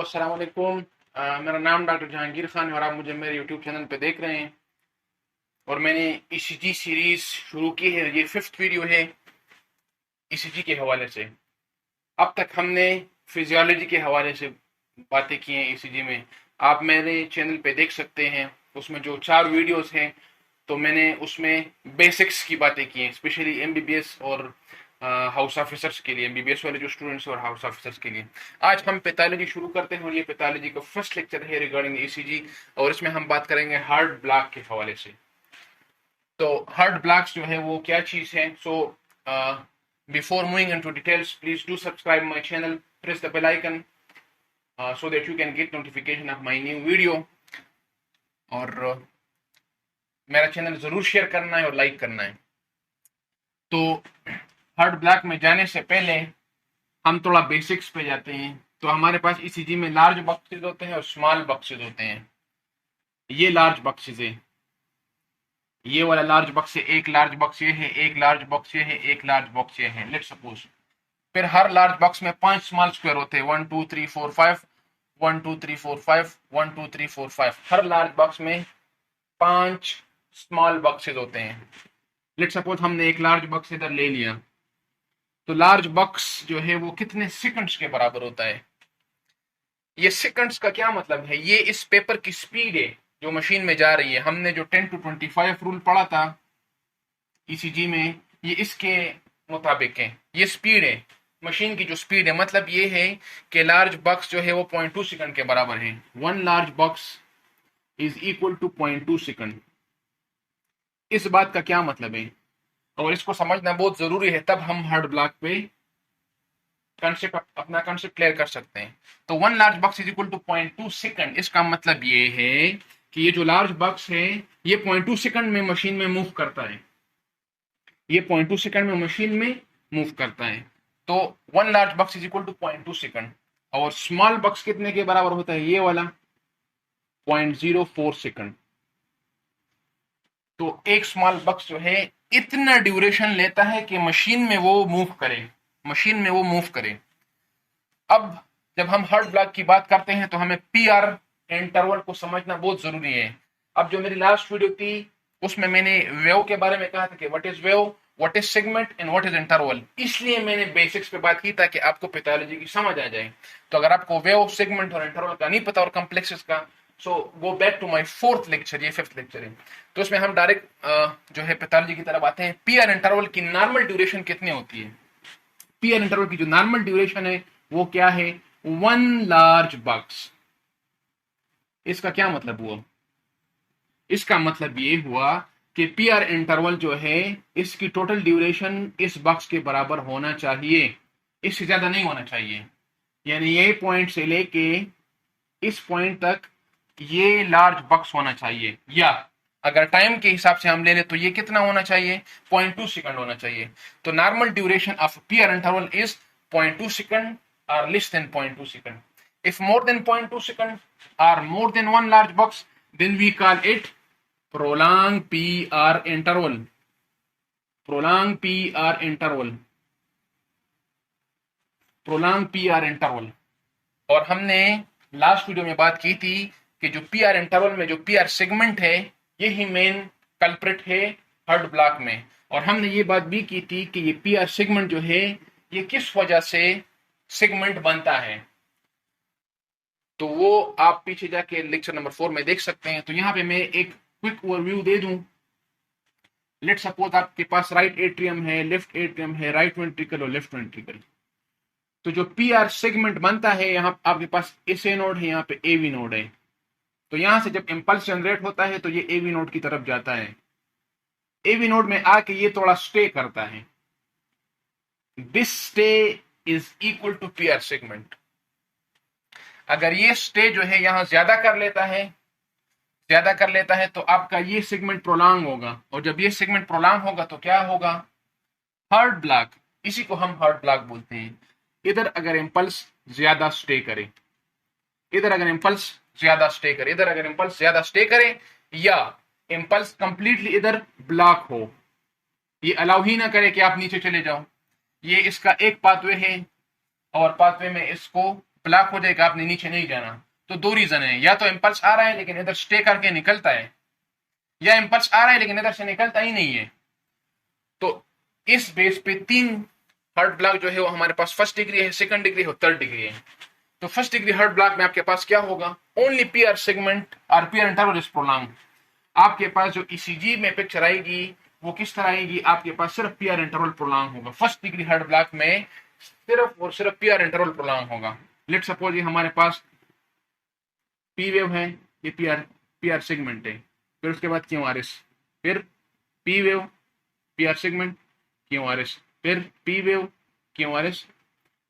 अस्सलाम वालेकुम। मेरा नाम डॉक्टर जहांगीर खान है और आप मुझे मेरे यूट्यूब चैनल पे देख रहे हैं। और मैंने ईसीजी सीरीज शुरू की है, ये 5th वीडियो है ईसीजी के हवाले से। अब तक हमने फिजियोलॉजी के हवाले से बातें की हैं ईसीजी में। आप मेरे चैनल पे देख सकते हैं, उसमें जो 4 वीडियोस हैं तो मैंने उसमें बेसिक्स की बातें की हैं, स्पेशली एमबीबीएस और हाउस ऑफिसर्स के लिए, एमबीबीएस वाले जो स्टूडेंट्स और हाउस ऑफिसर्स के लिए। आज हम पैथोलॉजी शुरू करते हैं और ये पैथोलॉजी का फर्स्ट लेक्चर है रिगार्डिंग ईसीजी, और इसमें हम बात करेंगे हार्ट ब्लॉक के हवाले से। तो हार्ट ब्लॉक्स जो है वो क्या चीज है। So before moving into details, please do subscribe my channel, press the bell icon so that you can get notification of my new video। और मेरा चैनल जरूर शेयर करना है और लाइक करना है। तो हार्ट ब्लॉक में जाने से पहले हम थोड़ा बेसिक्स पे जाते हैं। तो हमारे पास ईसीजी में लार्ज बक्सेस होते हैं और स्मॉल बक्सेस होते हैं। ये लार्ज बक्सेस है, ये वाला लार्ज बक्स है, एक लार्ज बक्स ये है, एक लार्ज बक्स ये है, एक लार्ज बक्स ये है, लेट्स सपोज। फिर हर लार्ज बक्स में 5 स्मॉल स्क्वायर होते हैं, 1 2 3 4 5, 1 2 3 4 5, 1 2 3 4 5। हर लार्ज बक्स में 5 स्मॉल बक्सेस होते हैं। लेट्स सपोज हमने एक लार्ज बक्स इधर ले लिया, तो लार्ज बक्स जो है वो कितने सेकंड्स के बराबर होता है। ये सेकंड्स का क्या मतलब है, ये इस पेपर की स्पीड है जो मशीन में जा रही है। हमने जो 10 to 25 रूल पढ़ा था ईसीजी में, ये इसके मुताबिक है, ये स्पीड है मशीन की, जो स्पीड है। मतलब ये है कि लार्ज बक्स जो है वो 0.2 सेकंड के बराबर है। 1 large box is equal to 0.2 second. इस बात का क्या मतलब है और इसको समझना बहुत जरूरी है, तब हम हार्ट ब्लॉक पे अपना कंसेप्ट क्लियर कर सकते हैं। तो 1 large box is equal to 0.2 second. इसका मतलब ये है कि ये जो लार्ज बक्स है ये 0.2 सेकंड में मशीन में मूव करता है, ये 0.2 सेकंड में मशीन में मूव करता है। तो 1 large box is equal to 0.2 second. और स्मॉल बक्स कितने के बराबर होता है, ये वाला 0.04 सेकंड। तो एक स्मॉल बक्स जो है इतना ड्यूरेशन लेता है कि मशीन में वो मूव करे, मशीन में वो मूव करे। अब जब हम हार्ट ब्लॉक की बात करते हैं तो हमें पीआर इंटरवल को समझना बहुत जरूरी है। अब जो मेरी लास्ट वीडियो थी उसमें मैंने वेव के बारे में कहा था कि what is wave, what is segment and what is interval. इसलिए मैंने बेसिक्स पे बात की ताकि आपको पैथोलॉजी की समझ आ जाए। तो अगर आपको वेव, सेगमेंट और इंटरवल का नहीं पता और कॉम्प्लेक्सेस का, so go back to my 4th lecture, ये 5th लेक्चर है। तो उसमें हम डायरेक्ट जो है पैथोलॉजी की तरफ आते हैं। पीआर इंटरवल की नॉर्मल ड्यूरेशन कितनी होती है। पीआर इंटरवल की जो नॉर्मल ड्यूरेशन है वो क्या है, 1 लार्ज बक्स। इसका क्या मतलब हुआ, इसका मतलब ये हुआ कि पीआर इंटरवल जो है इसकी टोटल ड्यूरेशन इस बक्स के बराबर होना चाहिए, इससे ज्यादा नहीं होना चाहिए। यानी ये पॉइंट से लेके इस पॉइंट तक ये लार्ज बक्स होना चाहिए। या अगर टाइम के हिसाब से हम ले ले तो ये कितना होना चाहिए, 0.2 सेकंड होना चाहिए। तो normal duration of PR interval is 0.2 second or less than 0.2 second. If more than 0.2 second or more than 1 large box, then we call it prolonged PR interval. Prolonged PR interval. Prolonged PR interval. और हमने last video में बात की थी कि जो PR interval में जो पीआर सेगमेंट है यही मेन कल्प्रिट है हार्ट ब्लॉक में। और हमने ये बात भी की थी कि ये पीआर सेगमेंट जो है ये किस वजह से सेगमेंट बनता है। तो वो आप पीछे जाके लेक्चर नंबर 4 में देख सकते हैं। तो यहाँ पे मैं एक क्विक ओवरव्यू दे दूं। लेट सपोज आपके पास राइट एट्रियम है, लेफ्ट एट्रियम है, राइट वेंट्रिकल और लेफ्ट वेंट्रिकल। तो जो पीआर सेगमेंट बनता है यहाँ आपके पास एसए नोड है, यहाँ पे एवी नोड है। तो यहां से जब इंपल्स जनरेट होता है तो ये एवी नोड की तरफ जाता है। एवी नोड में आके ये थोड़ा स्टे करता है। This stay is equal to PR segment. अगर ये स्टे जो है यहां ज्यादा कर लेता है तो आपका ये सेगमेंट प्रोलॉन्ग होगा। और जब ये सेगमेंट प्रोलॉन्ग होगा तो क्या होगा, हार्ट ब्लॉक। इसी को हम हार्ट ब्लॉक बोलते हैं। इधर अगर इंपल्स ज्यादा स्टे करे, इधर अगर इंपल्स ज्यादा स्टे करे, इधर अगर इंपल्स ज्यादा स्टे करे, या इंपल्स कंप्लीटली इधर ब्लॉक हो, ये अलाउ ही ना करे कि आप नीचे चले जाओ, ये इसका एक पाथवे है और पाथवे में इसको ब्लॉक हो जाएगा, आपने नीचे नहीं जाना। तो दो रीजन है, या तो इम्पल्स आ रहा है लेकिन इधर स्टे करके निकलता है, या इम्पल्स आ रहा है लेकिन इधर से निकलता ही नहीं है। तो इस बेस पे तीन हार्ट ब्लॉक जो है वो हमारे पास फर्स्ट डिग्री है, सेकंड डिग्री है और थर्ड डिग्री है। तो फर्स्ट डिग्री हार्ट ब्लॉक में आपके पास क्या होगा, ओनली पीआर सेगमेंट और पीआर इंटरवल इज प्रोलॉन्ग। आपके पास जो ईसीजी में पिक्चर आएगी वो किस तरह आएगी, आपके पास सिर्फ पीआर इंटरवल प्रोलॉन्ग होगा। फर्स्ट डिग्री हार्ट ब्लॉक में सिर्फ और सिर्फ पीआर इंटरवल प्रोलॉन्ग होगा। लेट सपोज ये हमारे पास पी वेव है, ये पीआर सेगमेंट है, फिर उसके बाद क्यूआरएस, फिर P wave PR segment QRS, फिर पी वेव क्यूआरएस।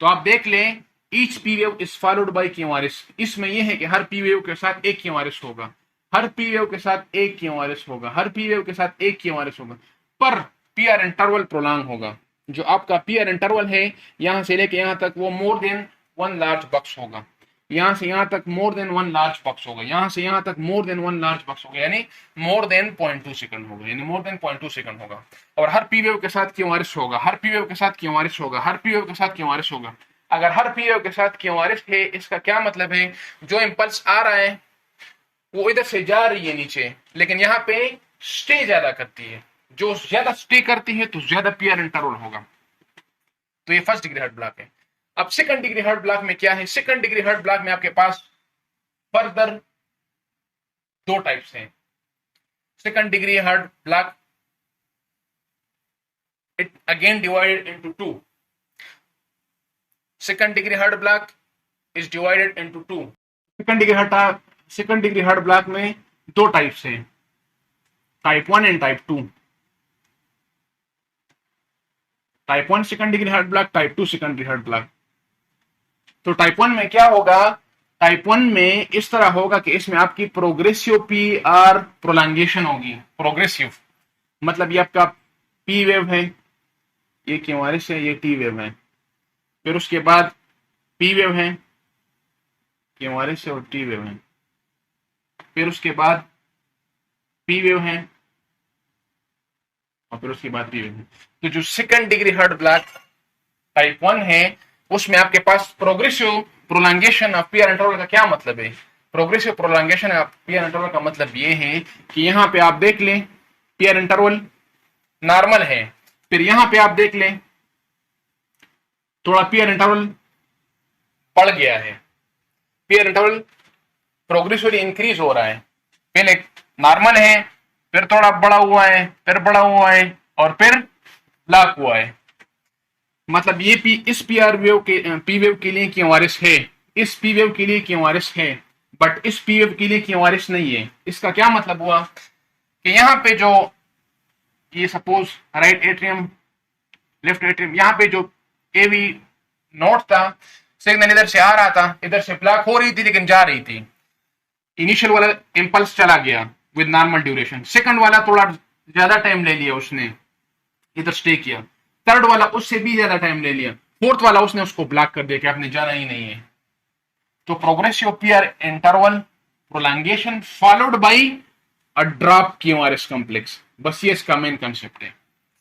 तो आप देख लें each P wave is followed by QRS. इसमें यह है कि हर पी वेव के साथ एक क्यूआरएस होगा, हर पी वेव के साथ एक क्यूआरएस होगा, हर पी वेव के साथ एक क्यूआरएस होगा, पर पीआर इंटरवल प्रोलॉन्ग होगा। जो आपका पीआर इंटरवल है यहां से लेके यहां तक वो मोर देन वन लार्ज बक्स होगा, यहां से यहां तक मोर देन वन लार्ज बक्स होगा, यहां से यहां तक मोर देन वन लार्ज बक्स होगा, यानी मोर देन 0.2 सेकंड होगा, यानी मोर देन 0.2 सेकंड होगा। और हर पी वेव के साथ क्यूआरएस होगा, हर पी वेव के साथ क्यूआरएस होगा, हर पी वेव के साथ क्यूआरएस होगा। अगर हर पी वेव के साथ क्यूआरएस है, इसका क्या मतलब है, जो इंपल्स आ रहा है वो इधर से जा रही है नीचे, लेकिन यहाँ पे स्टे ज्यादा करती है, जो ज्यादा स्टे करती है तो ज्यादा पीआर इंटरवल होगा। तो ये फर्स्ट डिग्री हार्ट ब्लॉक है। अब सेकंड डिग्री हार्ट ब्लॉक में क्या है, सेकंड डिग्री हार्ट ब्लॉक में आपके पास फर्दर दो टाइप्स हैं। Second degree heart block it again divided into two. Second degree heart block is divided into two. Second degree heart block में दो types हैं, type 1 and type 2। Type 1 second degree heart block, type 2 second degree heart block. तो type 1 में क्या होगा, type 1 में इस तरह होगा कि इसमें आपकी प्रोग्रेसिव पी आर प्रोलॉन्गेशन होगी। प्रोग्रेसिव मतलब ये आपका पी वेव है, ये क्यूआरएस है, ये टी वेव है, फिर उसके बाद पी वेव है, क्यूआरएस है और टी वेव है, फिर उसके बाद पी वेव है और फिर उसके बाद पी वेव है। तो जो second degree heart block type 1 है उसमें आपके पास progressive prolongation of PR interval का क्या मतलब है। Progressive prolongation of PR interval का मतलब ये है कि यहां पे आप देख लें पीआर इंटरवल नॉर्मल है, फिर यहां पे आप देख लें थोड़ा पीआर इंटरवल बढ़ गया है, पीआर इंटरवल प्रोग्रेसिवली इंक्रीज हो रहा है। पहले नॉर्मल है, फिर थोड़ा बड़ा हुआ है, फिर बड़ा हुआ है और फिर ब्लॉक हुआ है। मतलब ये इस पी वेव के लिए क्यूआरएस है, इस पी वेव के लिए क्यूआरएस है, बट इस पी वेव के लिए क्यूआरएस नहीं है। इसका क्या मतलब हुआ कि यहाँ पे जो ये suppose right atrium left atrium, यहाँ पे जो एवी नोट था, सिग्नल इधर से आ रहा था, इधर से ब्लॉक हो रही थी लेकिन जा रही थी। इनिशियल वाला इंपल्स चला गया विद नॉर्मल ड्यूरेशन, सेकंड वाला थोड़ा ज्यादा टाइम ले लिया, उसने इधर स्टे किया, थर्ड वाला उससे भी ज्यादा टाइम ले लिया, फोर्थ वाला उसने उसको ब्लॉक कर दिया कि आपने जाना ही नहीं है। तो progressive PR interval prolongation followed by a drop QRS complex, बस ये इसका मेन कंसेप्ट है,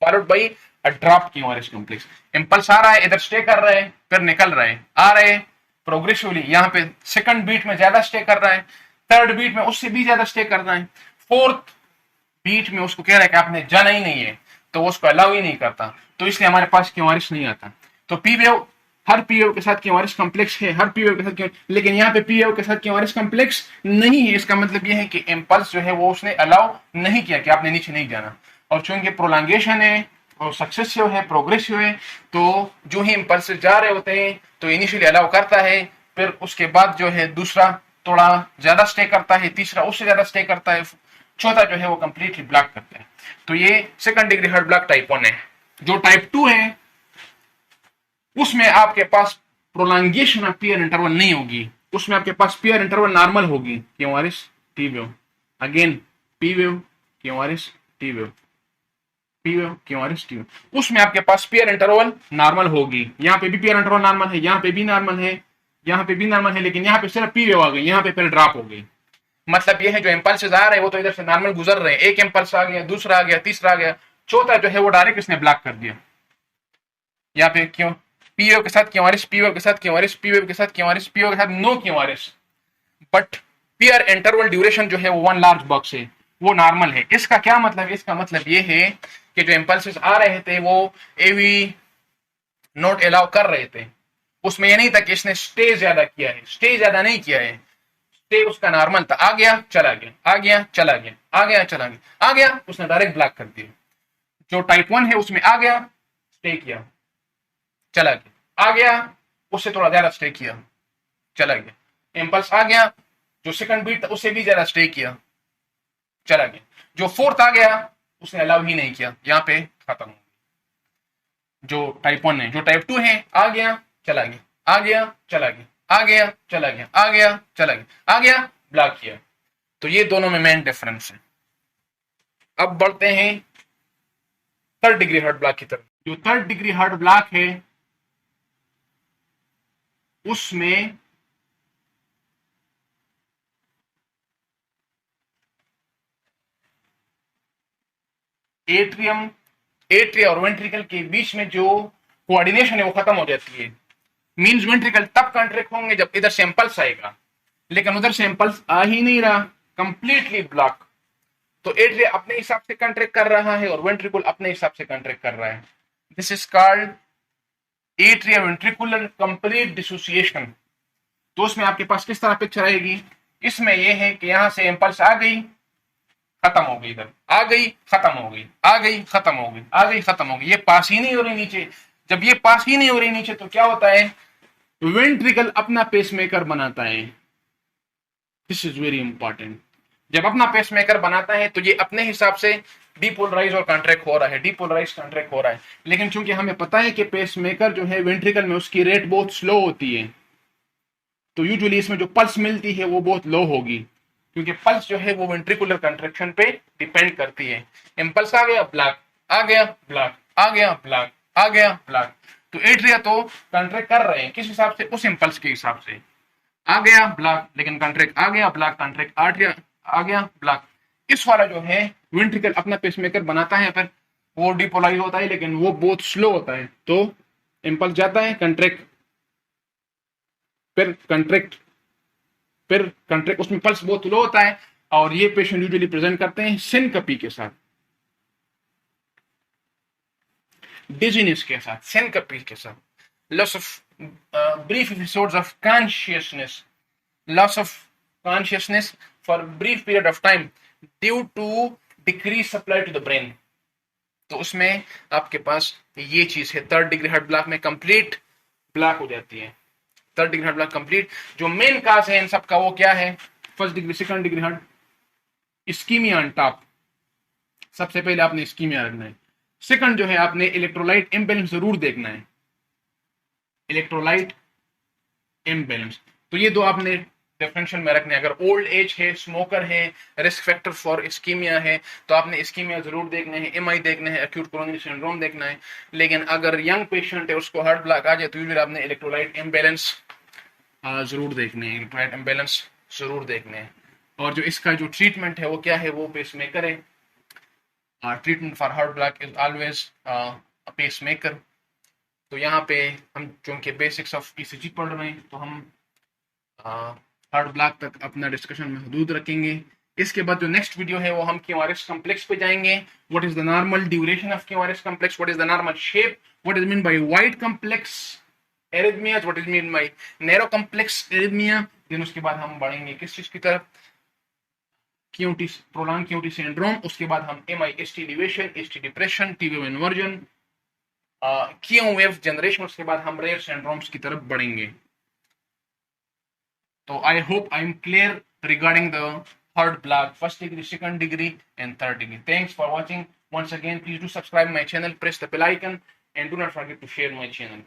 followed by a drop QRS complex. Impulse आ रहा है, इधर स्टे कर रहा है, फिर निकल रहा है, आ रहे प्रोग्रेसिवली, यहाँ पे सेकंड बीट में ज्यादा स्टे कर रहा है, थर्ड बीट में उससे भी ज्यादा स्टे कर रहा है, फोर्थ बीट में उसको कह रहा है कि आपने जाना ही नहीं है, तो वो उसको अलाउ ही नहीं करता, तो इसलिए हमारे पास क्यूआरएस नहीं आता। तो पी वेव, हर पी वेव के साथ क्यूआरएस कॉम्प्लेक्स है, हर पी वेव के साथ, लेकिन यहाँ पे पी वेव के साथ क्यूआरएस कॉम्प्लेक्स नहीं है। इसका मतलब ये है कि इंपल्स जो है वो उसने अलाउ नहीं किया कि आपने नीचे नहीं जाना। और चूंकि प्रोलॉन्गेशन है और सक्सेसिव है, प्रोग्रेसिव है, तो जो ही इंपल्स जा रहे होते हैं तो इनिशियली अलाउ करता है, फिर उसके बाद जो है दूसरा थोड़ा ज्यादा स्टे करता है, तीसरा उससे ज्यादा स्टे करता है, चौथा जो है वो कंप्लीटली ब्लॉक करता है। तो ये second degree heart block type 1 है। जो टाइप 2 है उसमें आपके पास प्रोलॉन्गेशन ऑफ पीआर इंटरवल नहीं होगी, उसमें आपके पास पीआर इंटरवल नॉर्मल होगी, QRS T wave, again P wave QRS T wave, P wave QRS T wave, उसमें आपके पास पीआर इंटरवल नॉर्मल होगी। यहाँ पे भी पीआर इंटरवल नॉर्मल है, यहाँ पे भी नॉर्मल है, यहाँ पे भी नॉर्मल है, लेकिन यहाँ पे सिर्फ पी वेव आ गई, यहाँ पे फिर ड्रॉप हो गई। मतलब ये है जो इंपल्सेस आ रहे हैं वो तो इधर से नॉर्मल गुजर रहे हैं, एक इंपल्स आ गया, दूसरा आ गया, तीसरा आ गया, चौथा जो है वो डायरेक्ट इसने ब्लॉक कर दिया। यहाँ पे क्यों पी वेव के साथ क्यूआरएस, पी वेव के साथ क्यूआरएस, पी वेव के साथ क्यूआरएस, पी वेव के साथ no QRS, but PR interval duration जो है वो वन लार्ज बॉक्स है, वो नॉर्मल है। इसका क्या मतलब है? इसका मतलब ये है कि जो इम्पल्सेस आ रहे थे वो एवी नोट अलाउ कर रहे थे, उसमें ये नहीं था कि इसने स्टे ज्यादा किया है, स्टे ज्यादा नहीं किया है, स्टे उसका नॉर्मल था, आ गया चला गया, आ गया चला गया, आ गया चला गया, आ गया, उसने डायरेक्ट ब्लॉक कर दिया। जो टाइप 1 है उसमें आ गया, स्टे किया, चला गया, आ गया, उससे थोड़ा ज्यादा स्टे किया, चला गया, इम्पल्स आ गया, जो सेकंड बीट था उससे भी ज्यादा स्टे किया, चला गया, जो फोर्थ आ गया उसने अलाउ ही नहीं किया, यहाँ पे खत्म हो। जो टाइप 1 है, जो टाइप 2 है, आ गया चला गया, आ गया चला गया, आ गया चला गया, आ गया चला गया, आ गया ब्लॉक किया। तो ये दोनों में मेन डिफरेंस है। अब बढ़ते हैं थर्ड डिग्री हार्ट ब्लॉक की तरफ। जो थर्ड डिग्री हार्ट ब्लॉक है उसमें एट्रिया और वेंट्रिकल के बीच में जो कोऑर्डिनेशन है वो खत्म हो जाती है। मींस वेंट्रिकल तब कंट्रैक्ट होंगे जब इधर से इंपल्स आएगा, लेकिन उधर से इंपल्स आ ही नहीं रहा, कंप्लीटली ब्लॉक। तो एट्रिया अपने हिसाब से कंट्रैक्ट कर रहा है और वेंट्रिकल अपने हिसाब से कंट्रैक्ट कर रहा है। This is called atria ventricular complete dissociation. तो उसमें आपके पास किस तरह पिक्चर आएगी? इसमें यह है कि यहां से इंपल्स आ गई, खत्म हो गई, इधर आ गई, खत्म हो गई, आ गई, खत्म हो गई, आ गई, खत्म हो गई, ये पास ही नहीं हो रही नीचे। जब ये पास ही नहीं हो रही नीचे तो क्या होता है? वेंट्रिकल अपना पेसमेकर बनाता है। This is very important. जब अपना पेसमेकर बनाता है तो ये अपने हिसाब से डीपोलराइज और कॉन्ट्रैक्ट हो रहा है, डीपोलराइज कॉन्ट्रैक्ट हो रहा है। लेकिन चूंकि हमें पता है कि पेसमेकर जो है वेंट्रिकल में उसकी रेट बहुत स्लो होती है, तो यूजुअली इसमें जो पल्स मिलती है वो बहुत लो होगी, क्योंकि पल्स जो है वो वेंट्रिकुलर कंट्रैक्शन पे डिपेंड करती है। इंपल्स आ गया ब्लॉक, आ गया ब्लॉक, आ गया ब्लॉक, आ गया ब्लॉक। तो एट्रिया तो कंट्रैक्ट कर रहे हैं, किस हिसाब से? उस इंपल्स के हिसाब से। आ गया ब्लॉक, लेकिन कंट्रैक्ट आ गया ब्लॉक, कंट्रैक्ट आ गया ब्लॉक। इस वाला जो है वेंट्रिकल अपना पेसमेकर बनाता है, पर वो डिपोलाइज होता है, लेकिन वो बहुत स्लो होता है। तो इंपल्स जाता है, कंट्रैक्ट, फिर कंट्रैक्ट, फिर कंट्रैक्ट, उसमें पल्स बहुत लो होता है। और ये पेशेंट यूजुअली प्रेजेंट करते हैं सिनकपी के साथ, डिजीनेस के साथ, सिनकपी के साथ, loss of brief episodes of consciousness, loss of consciousness for brief period of time due to decrease supply to the brain. तो उसमें आपके पास ये चीज है, थर्ड डिग्री हार्ट ब्लॉक में कंप्लीट ब्लॉक हो जाती है। Third degree heart block complete. जो मेन काज है इन सब का वो क्या है? First degree, second degree heart, ischemia on top. सबसे पहले आपने इस्कीमिया रखना है। सेकंड जो है आपने इलेक्ट्रोलाइट इम्बैलेंस जरूर देखना है, इलेक्ट्रोलाइट इम्बैलेंस। तो ये दो आपने डिफरेंशियल में रखने। अगर ओल्ड एज है, स्मोकर है, रिस्क फैक्टर फॉर इस्कीमिया है, तो आपने इस्कीमिया जरूर देखने हैं, एमआई देखने हैं, एक्यूट कोरोनरी सिंड्रोम देखना है। लेकिन अगर यंग पेशेंट है, उसको हार्ट ब्लॉक आ जाए, तो यूजुअली आपने इलेक्ट्रोलाइट इम्बैलेंस जरूर देखने हैं, इलेक्ट्रोलाइट इम्बैलेंस जरूर देखने हैं। और जो इसका जो ट्रीटमेंट है वो क्या है? वो पेसमेकर है। Treatment for heart block is always pacemaker. तो यहाँ पे हम चूंकि बेसिक्स ऑफ ईसीजी पढ़ रहे हैं, तो हम हार्ट ब्लॉक तक अपना डिस्कशन महदूद रखेंगे। इसके बाद जो नेक्स्ट वीडियो है वो हम क्यूआरएस कॉम्प्लेक्स पे जाएंगे। What is the normal duration of QRS complex, what is the normal shape, what is mean by wide complex arrhythmias, what is mean by narrow complex arrhythmia. Then उसके बाद हम बढ़ेंगे किस चीज की तरफ? QT, prolong QT syndrome. उसके बाद हम MI, ST deviation, ST depression, T wave inversion, Q wave generation. उसके बाद हम रेयर सिंड्रोम्स की तरफ बढ़ेंगे। So I hope I'm clear regarding the heart block, first degree, second degree, and third degree. Thanks for watching. Once again, please do subscribe my channel, press the bell icon, and do not forget to share my channel.